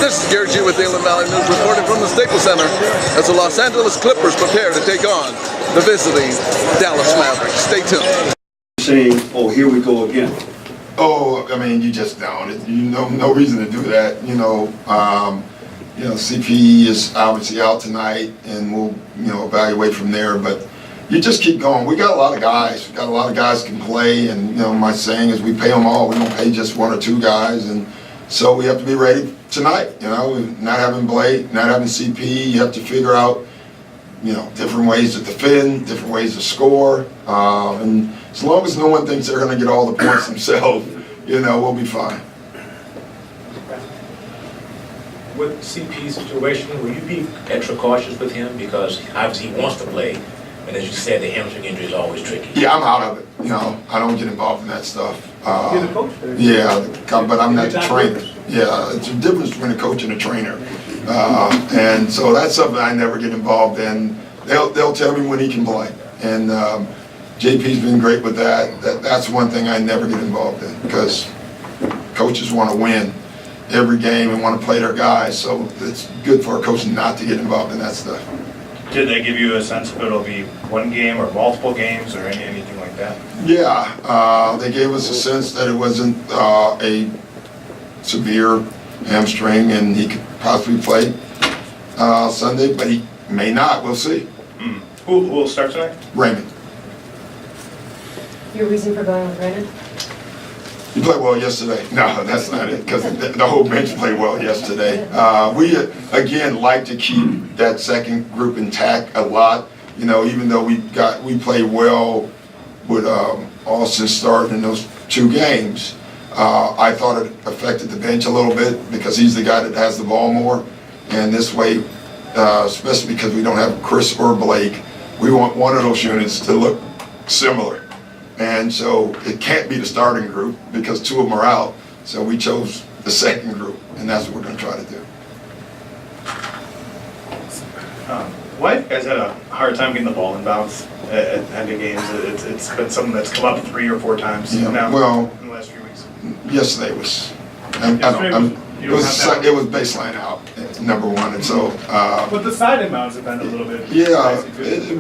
This is Gary G with the Inland Valley News reporting from the Staples Center as the Los Angeles Clippers prepare to take on the visiting Dallas Mavericks. Stay tuned. Saying, oh, here we go again. Oh, I mean, you just don't. No reason to do that. CP is obviously out tonight, and we'll evaluate from there. But you just keep going. We got a lot of guys. We got a lot of guys who can play, and my saying is we pay them all. We don't pay just one or two guys, and so we have to be ready tonight. Not having Blake, not having CP, you have to figure out different ways to defend, different ways to score, and as long as no one thinks they're going to get all the points themselves, we'll be fine. With CP's situation, will you be extra cautious with him because obviously he wants to play, and as you said, the hamstring injury is always tricky? Yeah, I'm out of it. I don't get involved in that stuff. You're the coach? Yeah, but I'm not the trainer. Yeah, it's a difference between a coach and a trainer, and so that's something I never get involved in. They'll tell me when he can play, and JP's been great with that. That's one thing I never get involved in because coaches want to win every game and want to play their guys, so it's good for a coach not to get involved in that stuff. Did they give you a sense of it'll be one game or multiple games or anything like that? Yeah, they gave us a sense that it wasn't a severe hamstring and he could possibly play Sunday, but he may not. We'll see. Who will start tonight? Raymond. Your reason for going with Raymond? He played well yesterday. No, that's not it, because the whole bench played well yesterday. We, again, like to keep that second group intact a lot. Even though we played well with Austin starting in those two games, I thought it affected the bench a little bit because he's the guy that has the ball more. And this way, especially because we don't have Chris or Blake, we want one of those units to look similar. And so it can't be the starting group because two of them are out. So we chose the second group, and that's what we're going to try to do. Why have you guys had a hard time getting the ball in bounds at end of games? It's been something that's come up 3 or 4 times now in the last few weeks. Yesterday was, it was baseline out, number one, and so. But the side inbounds have been a little bit. Yeah,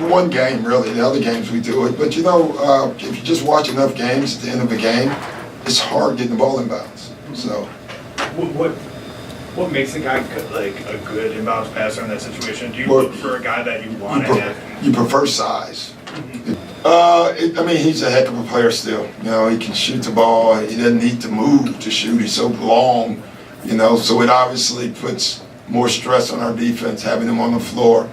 one game really. The other games we do it, but if you just watch enough games at the end of a game, it's hard getting the ball in bounds. So. What makes a guy like a good inbounds passer in that situation? Do you look for a guy that you want to have? You prefer size. He's a heck of a player still. He can shoot the ball. He doesn't need to move to shoot. He's so long. So it obviously puts more stress on our defense having him on the floor.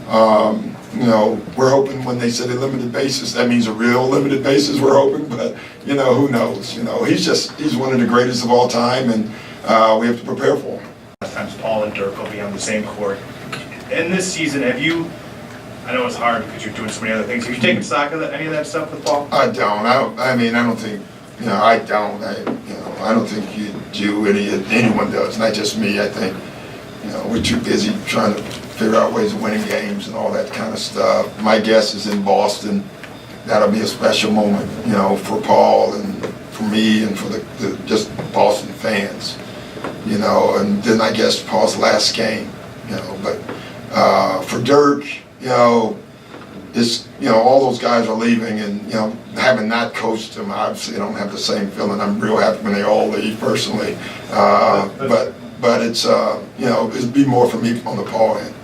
We're hoping when they said a limited basis, that means a real limited basis. We're hoping, but who knows? He's one of the greatest of all time, and we have to prepare for him. Last times Paul and Dirk will be on the same court. In this season, have you? I know it's hard because you're doing so many other things. Have you taken stock of any of that stuff with Paul? I don't. I don't think. I don't. I don't think you do. Anyone does. Not just me. I think. We're too busy trying to figure out ways of winning games and all that kind of stuff. My guess is in Boston, that'll be a special moment. For Paul and for me and for the just Boston fans. And then I guess Paul's last game. But for Dirk, it's all those guys are leaving, and having not coached them, obviously I don't have the same feeling. I'm real happy when they all leave personally, but it's it'd be more for me on the Paul end.